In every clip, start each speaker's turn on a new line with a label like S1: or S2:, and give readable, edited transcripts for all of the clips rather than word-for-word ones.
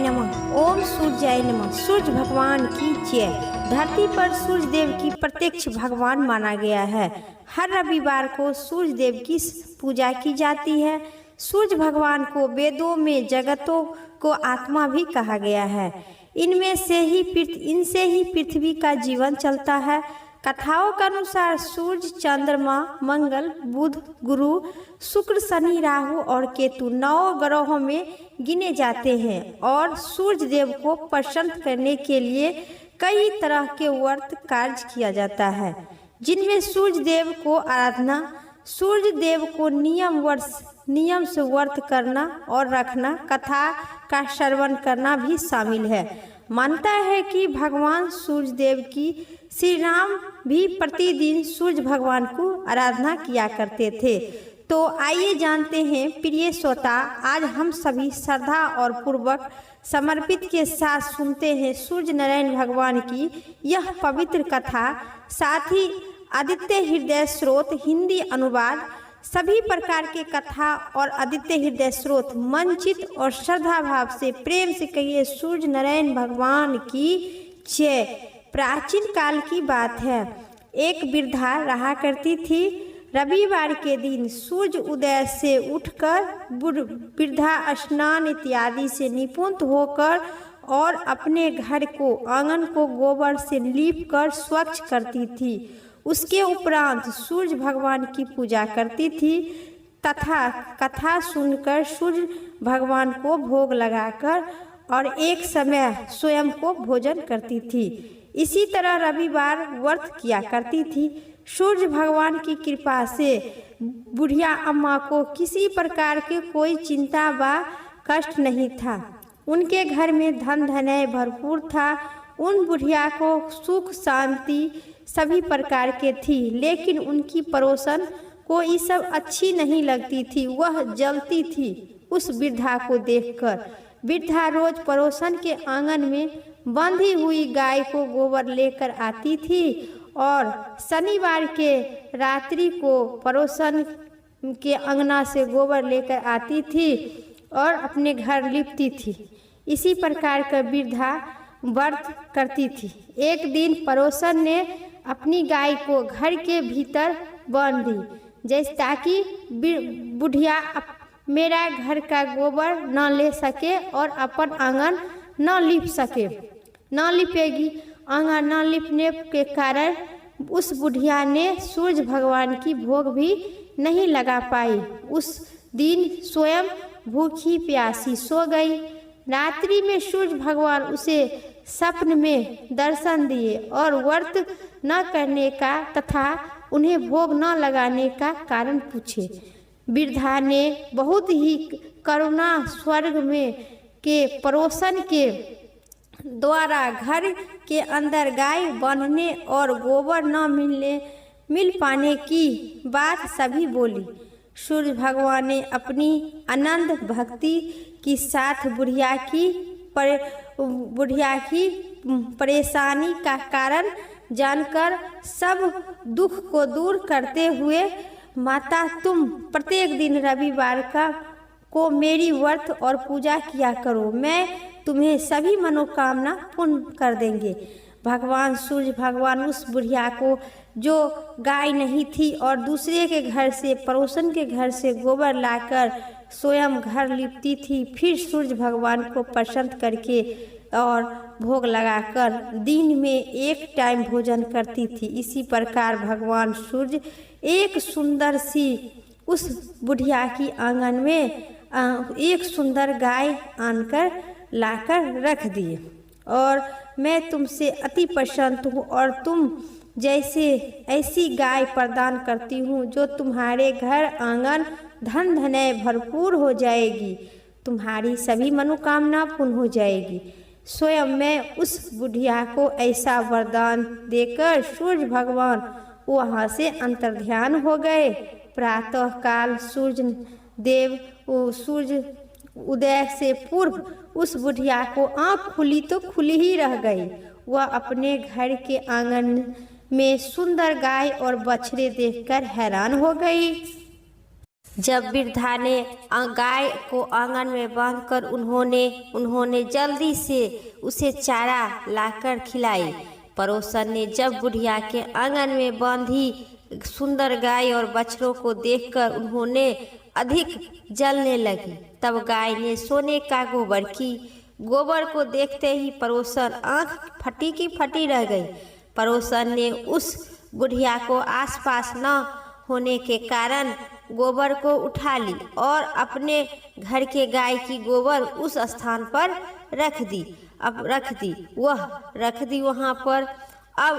S1: नमः। ओम सूर्याय नमः। सूर्य भगवान की जय। धरती पर सूर्य देव की प्रत्यक्ष भगवान माना गया है। हर रविवार को सूर्य देव की पूजा की जाती है। सूर्य भगवान को वेदों में जगतों को आत्मा भी कहा गया है। इनसे ही पृथ्वी का जीवन चलता है। कथाओं के अनुसार सूर्य, चंद्रमा, मंगल, बुध, गुरु, शुक्र, शनि, राहु और केतु 9 ग्रहों में गिने जाते हैं और सूर्य देव को प्रसन्न करने के लिए कई तरह के व्रत कार्य किया जाता है, जिनमें सूर्य देव को आराधना, सूर्य देव को नियम से व्रत करना और रखना, कथा का श्रवण करना भी शामिल है। मानता है कि भगवान सूर्य देव की श्री राम भी प्रतिदिन सूर्य भगवान को आराधना किया करते थे। तो आइए जानते हैं प्रिय श्रोता, आज हम सभी श्रद्धा और पूर्वक समर्पित के साथ सुनते हैं सूर्य नारायण भगवान की यह पवित्र कथा। साथ ही आदित्य हृदय स्रोत हिंदी अनुवाद, सभी प्रकार के कथा और आदित्य हृदय स्रोत मंचित और श्रद्धा भाव से प्रेम से कहिए सूर्य नारायण भगवान की जय। प्राचीन काल की बात है। एक वृद्धा रहा करती थी। रविवार के दिन सूर्य उदय से उठकर वृद्धा स्नान इत्यादि से निपुण होकर और अपने घर को, आंगन को गोबर से लीप कर स्वच्छ करती थी। उसके उपरांत सूर्य भगवान की पूजा करती थी तथा कथा सुनकर सूर्य भगवान को भोग लगाकर और एक समय स्वयं को भोजन करती थी। इसी तरह रविवार व्रत किया करती थी। सूर्य भगवान की कृपा से बुढ़िया अम्मा को किसी प्रकार के कोई चिंता व कष्ट नहीं था। उनके घर में धन धनय भरपूर था। उन बुढ़िया को सुख शांति सभी प्रकार के थी, लेकिन उनकी पड़ोसन को ये सब अच्छी नहीं लगती थी। वह जलती थी उस वृद्धा को देखकर। वृद्धा रोज पड़ोसन के आंगन में बंधी हुई गाय को गोबर लेकर आती थी और शनिवार के रात्रि को पड़ोसन के अंगना से गोबर लेकर आती थी और अपने घर लिपती थी। इसी प्रकार का वृद्धा व्रत करती थी। एक दिन पड़ोसन ने अपनी गाय को घर के भीतर बांध दी, जैसे ताकि बुढ़िया मेरा घर का गोबर न ले सके और अपन आंगन न लिप सके। न लिपेगी। आंगन न लिपने के कारण उस बुढ़िया ने सूर्य भगवान की भोग भी नहीं लगा पाई। उस दिन स्वयं भूखी प्यासी सो गई। रात्रि में सूर्य भगवान उसे स्वप्न में दर्शन दिए और व्रत न करने का तथा उन्हें भोग न लगाने का कारण पूछे। वृद्धा ने बहुत ही करुणा स्वर्ग में के पड़ोसन के द्वारा घर के अंदर गाय बांधने और गोबर न मिल पाने की बात सभी बोली। सूर्य भगवान ने अपनी अनंत भक्ति के साथ बुढ़िया की परेशानी का कारण जानकर सब दुख को दूर करते हुए, माता तुम प्रत्येक दिन रविवार को मेरी व्रत और पूजा किया करो, मैं तुम्हें सभी मनोकामना पूर्ण कर देंगे। भगवान सूर्य भगवान उस बुढ़िया को, जो गाय नहीं थी और दूसरे के घर से, पड़ोसन के घर से गोबर लाकर स्वयं घर लिपती थी, फिर सूर्य भगवान को प्रसन्न करके और भोग लगाकर दिन में एक टाइम भोजन करती थी। इसी प्रकार भगवान सूर्य एक सुंदर सी उस बुढ़िया की आंगन में एक सुंदर गाय आनकर लाकर रख दिए और मैं तुमसे अति प्रसन्न हूँ और तुम जैसे ऐसी गाय प्रदान करती हूँ जो तुम्हारे घर आंगन धन धनय भरपूर हो जाएगी, तुम्हारी सभी मनोकामना पूर्ण हो जाएगी। स्वयं मैं उस बुढ़िया को ऐसा वरदान देकर सूर्य भगवान वहाँ से अंतर्ध्यान हो गए। प्रातः काल सूर्य उदय से पूर्व उस बुढ़िया को आँख खुली तो खुली ही रह गई। वह अपने घर के आंगन में सुंदर गाय और बछड़े देखकर हैरान हो गई। जब वृद्धा ने गाय को आंगन में बांधकर उन्होंने जल्दी से उसे चारा लाकर खिलाई। पड़ोसन ने जब बुढ़िया के आंगन में बांधी सुंदर गाय और बछड़ों को देखकर उन्होंने अधिक जलने लगी। तब गाय ने सोने का गोबर को देखते ही पड़ोसन आंख फटी की फटी रह गई। पड़ोसन ने उस बुढ़िया को आसपास न होने के कारण गोबर को उठा ली और अपने घर के गाय की गोबर उस स्थान पर रख दी वहाँ पर। अब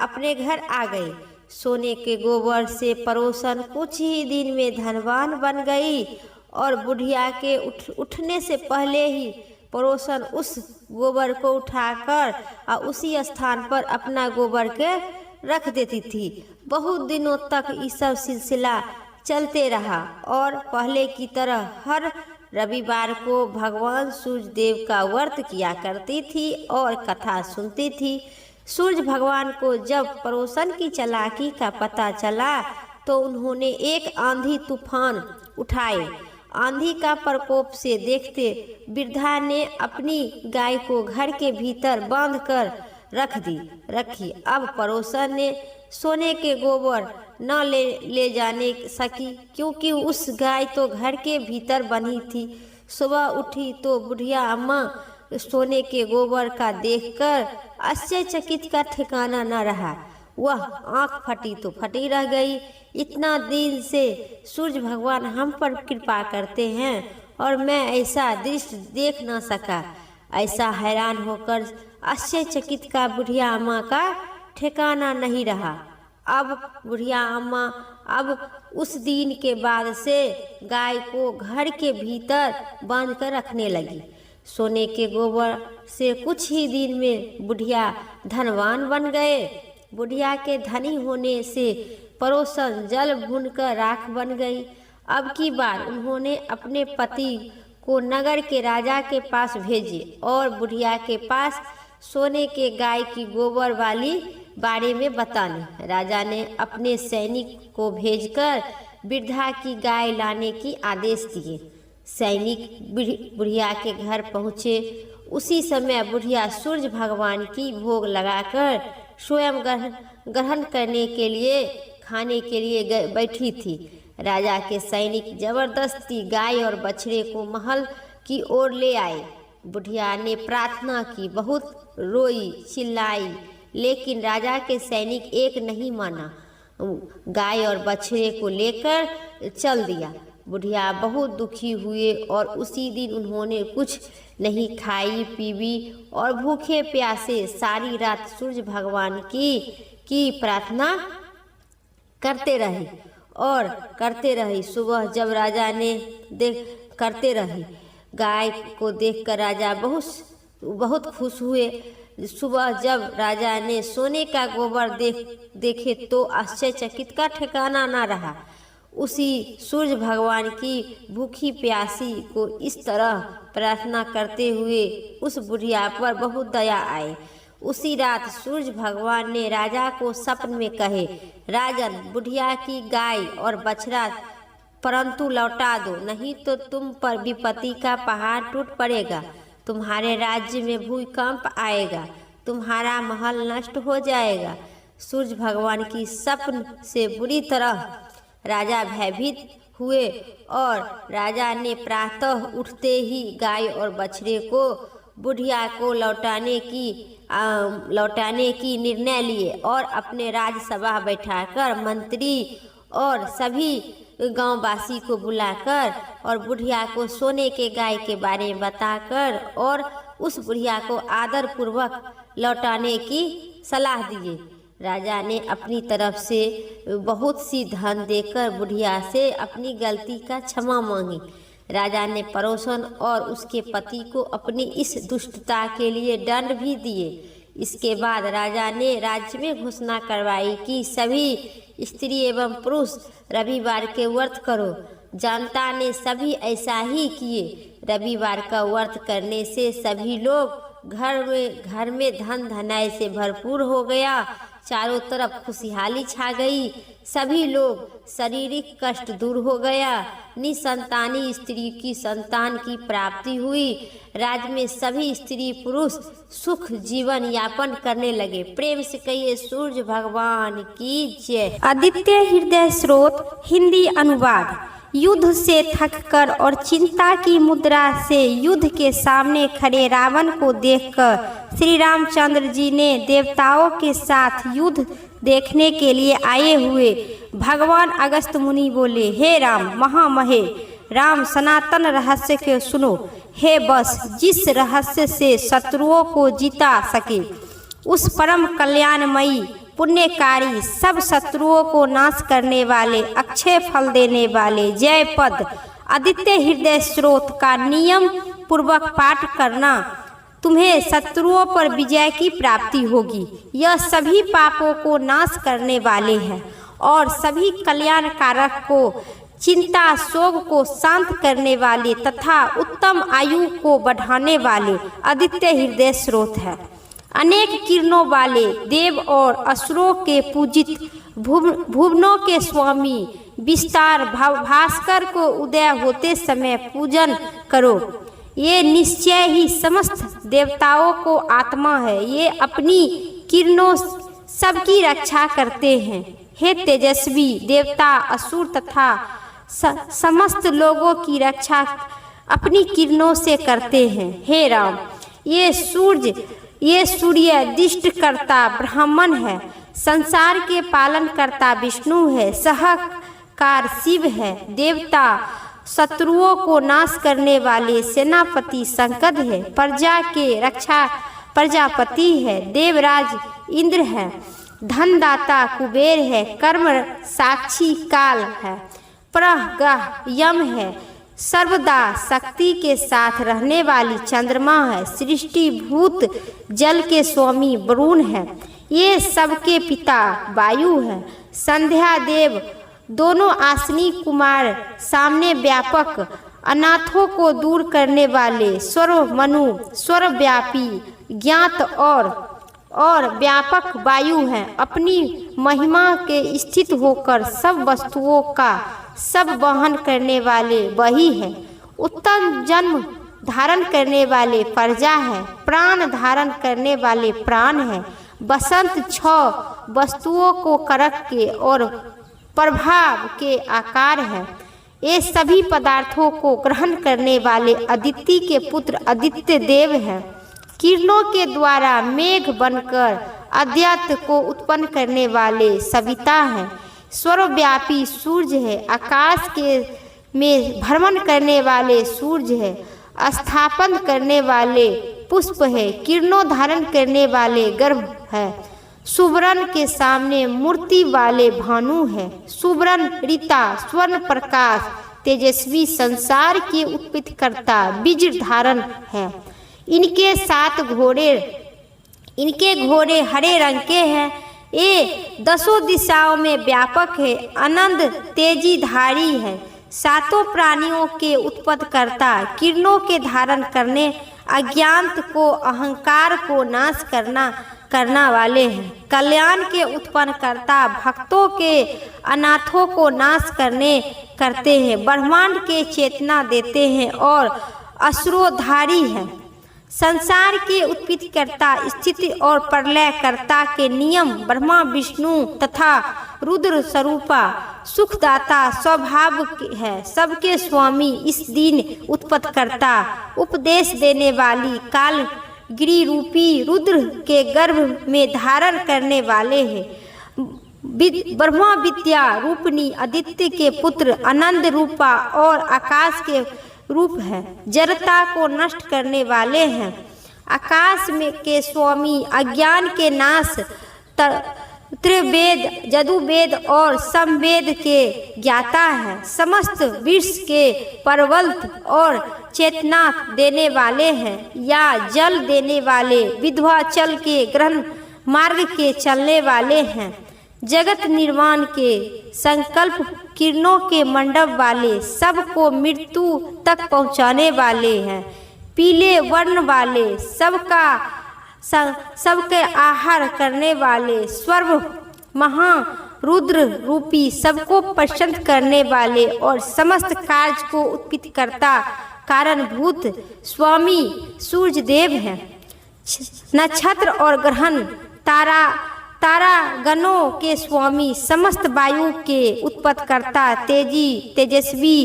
S1: अपने घर आ गए। सोने के गोबर से पड़ोसन कुछ ही दिन में धनवान बन गई और बुढ़िया के उठने से पहले ही पड़ोसन उस गोबर को उठाकर और उसी स्थान पर अपना गोबर के रख देती थी। बहुत दिनों तक ये सब सिलसिला चलते रहा और पहले की तरह हर रविवार को भगवान सूर्य देव का व्रत किया करती थी और कथा सुनती थी। सूर्य भगवान को जब पड़ोसन की चालाकी का पता चला तो उन्होंने एक आंधी तूफान उठाए। आंधी का प्रकोप से देखते वृद्धा ने अपनी गाय को घर के भीतर बांधकर रखी। अब पड़ोसन ने सोने के गोबर न ले जाने सकी क्योंकि उस गाय तो घर के भीतर बंधी थी। सुबह उठी तो बुढ़िया अम्मा सोने के गोबर का देखकर आश्चर्यचकित का ठिकाना न रहा। वह आंख फटी तो फटी रह गई। इतना दिन से सूर्य भगवान हम पर कृपा करते हैं और मैं ऐसा दृश्य देख न सका। ऐसा हैरान होकर आश्चर्यचकित का बुढ़िया अम्मा का ठिकाना नहीं रहा। अब बुढ़िया अम्मा उस दिन के बाद से गाय को घर के भीतर बांध कर रखने लगी। सोने के गोबर से कुछ ही दिन में बुढ़िया धनवान बन गए। बुढ़िया के धनी होने से पड़ोसन जल भूनकर राख बन गई। अब की बार उन्होंने अपने पति को नगर के राजा के पास भेजे और बुढ़िया के पास सोने के गाय की गोबर वाली बारे में बताने। राजा ने अपने सैनिक को भेजकर वृद्धा की गाय लाने की आदेश दिए। सैनिक बुढ़िया के घर पहुँचे। उसी समय बुढ़िया सूर्य भगवान की भोग लगाकर स्वयं ग्रहण करने के लिए खाने के लिए बैठी थी। राजा के सैनिक जबरदस्ती गाय और बछड़े को महल की ओर ले आए। बुढ़िया ने प्रार्थना की, बहुत रोई चिल्लाई, लेकिन राजा के सैनिक एक नहीं माना। गाय और बछड़े को लेकर चल दिया। बुढ़िया बहुत दुखी हुए और उसी दिन उन्होंने कुछ नहीं खाई पीवी और भूखे प्यासे सारी रात सूर्य भगवान की प्रार्थना करते रहे। सुबह जब राजा ने करते रहे गाय को देखकर राजा बहुत खुश हुए। सुबह जब राजा ने सोने का गोबर देखे तो आश्चर्यचकित का ठिकाना न रहा। उसी सूर्य भगवान की भूखी प्यासी को इस तरह प्रार्थना करते हुए उस बुढ़िया पर बहुत दया आए। उसी रात सूर्य भगवान ने राजा को सपन में कहे, राजन, बुढ़िया की गाय और बछड़ा परंतु लौटा दो, नहीं तो तुम पर विपत्ति का पहाड़ टूट पड़ेगा। तुम्हारे राज्य में भूकंप आएगा, तुम्हारा महल नष्ट हो जाएगा। सूर्य भगवान की सपन से बुरी तरह राजा भयभीत हुए और राजा ने प्रातः उठते ही गाय और बछड़े को बुढ़िया को लौटाने की निर्णय लिए और अपने राजसभा बैठाकर मंत्री और सभी गांववासी को बुलाकर और बुढ़िया को सोने के गाय के बारे में बताकर और उस बुढ़िया को आदर पूर्वक लौटाने की सलाह दिए। राजा ने अपनी तरफ से बहुत सी धन देकर बुढ़िया से अपनी गलती का क्षमा मांगी। राजा ने पड़ोसन और उसके पति को अपनी इस दुष्टता के लिए दंड भी दिए। इसके बाद राजा ने राज्य में घोषणा करवाई कि सभी स्त्री एवं पुरुष रविवार के व्रत करो। जनता ने सभी ऐसा ही किए। रविवार का व्रत करने से सभी लोग घर में धन धनाई से भरपूर हो गया चारों तरफ खुशहाली छा गई। सभी लोग शारीरिक कष्ट दूर हो गया। निसंतानी स्त्री की संतान की प्राप्ति हुई। राज्य में सभी स्त्री पुरुष सुख जीवन यापन करने लगे। प्रेम से कहिए सूर्य भगवान की जय। आदित्य हृदय स्रोत हिंदी अनुवाद। युद्ध से थककर और चिंता की मुद्रा से युद्ध के सामने खड़े रावण को देखकर श्री रामचंद्र जी ने देवताओं के साथ युद्ध देखने के लिए आए हुए भगवान अगस्त मुनि बोले, हे राम महामहे राम, सनातन रहस्य को सुनो। हे बस, जिस रहस्य से शत्रुओं को जीता सके, उस परम कल्याणमयी पुण्यकारी, सब शत्रुओं को नाश करने वाले, अक्षय फल देने वाले जय पद आदित्य हृदय स्रोत का नियम पूर्वक पाठ करना, तुम्हें शत्रुओं पर विजय की प्राप्ति होगी। यह सभी पापों को नाश करने वाले हैं और सभी कल्याणकारक को, चिंता शोक को शांत करने वाले तथा उत्तम आयु को बढ़ाने वाले आदित्य हृदय स्रोत है। अनेक किरणों वाले देव और असुरों के पूजित भुवनों के स्वामी विस्तार भास्कर को उदय होते समय पूजन करो। ये निश्चय ही समस्त देवताओं को आत्मा है। ये अपनी किरणों सबकी रक्षा करते हैं। हे तेजस्वी देवता, असुर तथा समस्त लोगों की रक्षा अपनी किरणों से करते हैं। हे राम, ये सूर्य दिष्ट करता ब्राह्मण है, संसार के पालन करता विष्णु है, सहकार शिव है, देवता शत्रुओं को नाश करने वाले सेनापति संकद है, प्रजा के रक्षा प्रजापति है, देवराज इंद्र है, धनदाता कुबेर है, कर्म साक्षी काल है, प्रग्रह यम है, सर्वदा शक्ति के साथ रहने वाली चंद्रमा है, सृष्टि भूत जल के स्वामी वरुण है, ये सबके पिता वायु है, संध्या देव दोनों आसनी कुमार, सामने व्यापक अनाथों को दूर करने वाले स्वर मनु, स्वर व्यापी ज्ञात और व्यापक वायु हैं। अपनी महिमा के स्थित होकर सब वस्तुओं का सब वहन करने वाले वही है। उत्तम जन्म धारण करने वाले प्रजा है, प्राण धारण करने वाले प्राण है। बसंत 6 वस्तुओं को करक के और प्रभाव के आकार है। ये सभी पदार्थों को ग्रहण करने वाले अदिति के पुत्र आदित्य देव हैं। किरणों के द्वारा मेघ बनकर अद्यत को उत्पन्न करने वाले सविता हैं। सर्वव्यापी सूर्य है, आकाश के में भ्रमण करने वाले सूर्य है, स्थापन करने वाले पुष्प है, किरणों धारण करने वाले गर्भ है, सुवर्ण के सामने मूर्ति वाले भानु है, सुवर्ण रीता स्वर्ण प्रकाश तेजस्वी संसार के उत्पत्ति करता बीज धारण है। इनके घोड़े हरे रंग के हैं। ये 10 दिशाओं में व्यापक है, अनंत तेजी धारी है, सातों प्राणियों के उत्पत्ति करता, किरणों के धारण करने, अज्ञात को अहंकार को नाश करना वाले हैं, कल्याण के उत्पन्न करता, भक्तों के अनाथों को नाश करते हैं, ब्रह्मांड के चेतना देते हैं और असुरोधारी है, संसार के उत्पत्ति करता, स्थिति और प्रलय करता के नियम ब्रह्मा विष्णु तथा रुद्र स्वरूपा, सुखदाता स्वभाव है, सबके स्वामी, इस दिन उत्पत्ति करता, उपदेश देने वाली, काल गिरी रूपी रुद्र के गर्भ में धारण करने वाले हैं, ब्रह्मा विद्या रूपनी आदित्य के पुत्र, आनंद रूपा और आकाश के रूप है, जड़ता को नष्ट करने वाले हैं, आकाश में के स्वामी, अज्ञान के नाश, त्रिवेद यजुर्वेद और समवेद के ज्ञाता है, समस्त विश्व के प्रबलत और चेतना देने वाले हैं, या जल देने वाले, विंध्याचल के ग्रहण मार्ग के चलने वाले हैं, जगत निर्माण के संकल्प किरणों के मंडप वाले, सबको मृत्यु तक पहुँचाने वाले हैं, पीले वर्ण वाले, सबका सबके आहार करने वाले, सर्व महारुद्र रूपी, सबको प्रसन्न करने वाले और समस्त कार्य को उत्पन्न करता कारणभूत स्वामी सूर्य देव हैं। नक्षत्र और ग्रहण तारागणों के स्वामी, समस्त वायु के उत्पत्तिकर्ता, तेजस्वी,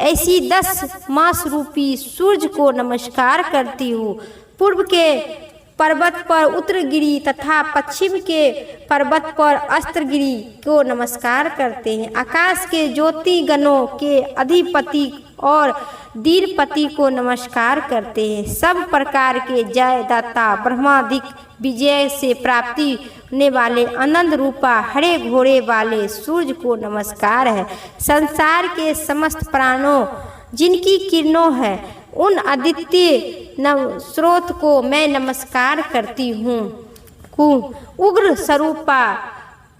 S1: ऐसी 10 मास रूपी सूर्य को नमस्कार करती हूँ। पूर्व के पर्वत पर उत्तरगिरी तथा पश्चिम के पर्वत पर अस्त्रगिरी को नमस्कार करते हैं। आकाश के ज्योति गणों के अधिपति और दीरपति को नमस्कार करते हैं। सब प्रकार के जयदाता, ब्रह्मादिक विजय से प्राप्ति होने वाले, आनंद रूपा, हरे घोड़े वाले सूर्य को नमस्कार है। संसार के समस्त प्राणों जिनकी किरणों है, उन आदित्य स्रोत को मैं नमस्कार करती हूँ। उग्र स्वरूपा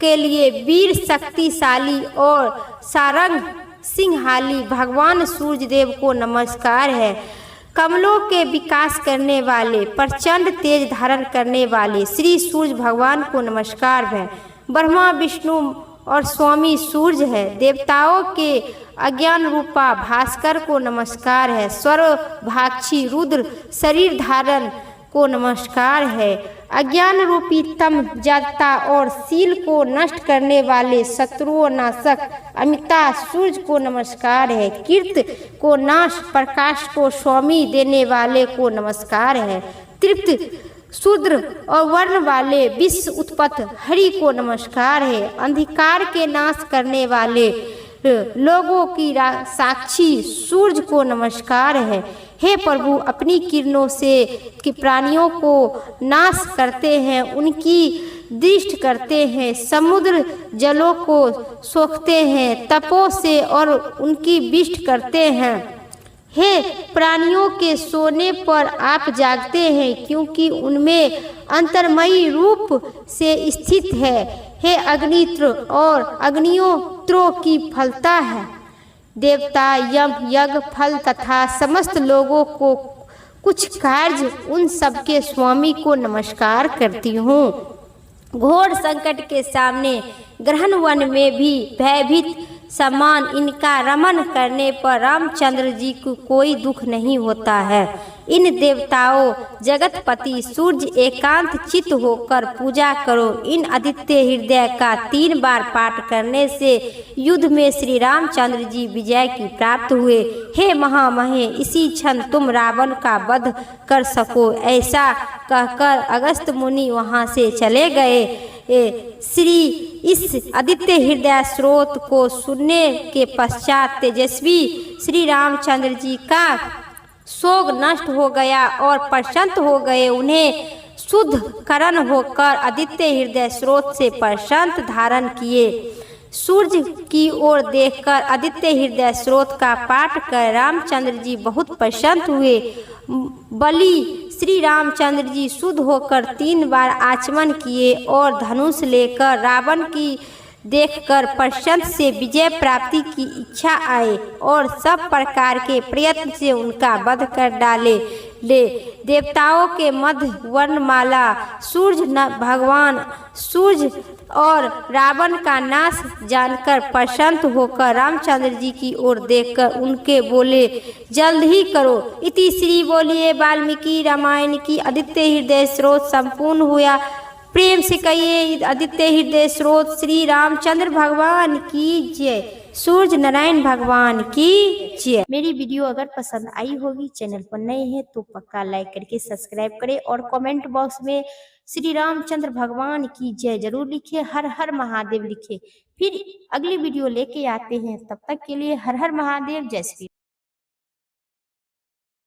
S1: के लिए वीर, शक्तिशाली और सारंग सिंहाली भगवान सूर्य देव को नमस्कार है। कमलों के विकास करने वाले, प्रचंड तेज धारण करने वाले श्री सूर्य भगवान को नमस्कार है। ब्रह्मा, विष्णु और स्वामी सूर्य है। देवताओं के अज्ञान रूपा भास्कर को नमस्कार है। सर्वभाक्षी रुद्र शरीर धारण को नमस्कार है। अज्ञान रूपी तम, जागता और शील को नष्ट करने वाले शत्रुओं नाशक अमिता सूर्य को नमस्कार है। कीर्त को नाश, प्रकाश को स्वामी देने वाले को नमस्कार है। तृप्त, शूद्र और वर्ण वाले विश्व उत्पत्ति हरि को नमस्कार है। अंधकार के नाश करने वाले लोगों की साक्षी सूर्य को नमस्कार है। हे प्रभु, अपनी किरणों से कि प्राणियों को नाश करते हैं, उनकी दृष्टि करते हैं, समुद्र जलों को सोखते हैं, तपों से और उनकी विष्ट करते हैं। हे प्राणियों के सोने पर आप जागते हैं, क्योंकि उनमें अंतर्मयी रूप से स्थित है। हे अग्नित्र और अग्नियोत्रों की फलता है। देवता, यज्ञ फल तथा समस्त लोगों को कुछ कार्य, उन सबके स्वामी को नमस्कार करती हूँ। घोर संकट के सामने ग्रहण वन में भी भयभीत समान इनका रमन करने पर रामचंद्र जी को कोई दुख नहीं होता है। इन देवताओं जगतपति सूर्य एकांत चित्त होकर पूजा करो। इन आदित्य हृदय का 3 बार पाठ करने से युद्ध में श्री रामचंद्र जी विजय की प्राप्त हुए। हे महामहे, इसी क्षण तुम रावण का वध कर सको। ऐसा कहकर अगस्त मुनि वहां से चले गए। श्री इस आदित्य हृदय स्रोत को सुनने के पश्चात तेजस्वी श्री रामचंद्र जी का शोक नष्ट हो गया और प्रसन्न हो गए। उन्हें शुद्ध करण होकर आदित्य हृदय स्रोत से प्रसन्न धारण किए। सूर्य की ओर देखकर आदित्य हृदय स्रोत का पाठ कर रामचंद्र जी बहुत प्रसन्न हुए। बलि श्री रामचंद्र जी शुद्ध होकर 3 बार आचमन किए और धनुष लेकर रावण की देखकर प्रसन्न से विजय प्राप्ति की इच्छा आए और सब प्रकार के प्रयत्न से उनका वध कर डाले। देवताओं के मध्य वर्णमाला सूर्य भगवान सूर्य और रावण का नाश जानकर प्रसन्न होकर रामचंद्र जी की ओर देखकर उनके बोले, जल्द ही करो। इति श्री बोलिए वाल्मीकि रामायण की आदित्य हृदय स्रोत संपूर्ण हुआ। प्रेम से कहिए आदित्य हृदय स्रोत श्री रामचंद्र भगवान की जय, सूर्य नारायण भगवान की जय। मेरी वीडियो अगर पसंद आई होगी, चैनल पर नए हैं तो पक्का लाइक करके सब्सक्राइब करें और कमेंट बॉक्स में श्री रामचंद्र भगवान की जय जरूर लिखे, हर हर महादेव लिखे। फिर अगली वीडियो लेके आते हैं, तब तक के लिए हर हर महादेव, जय श्री।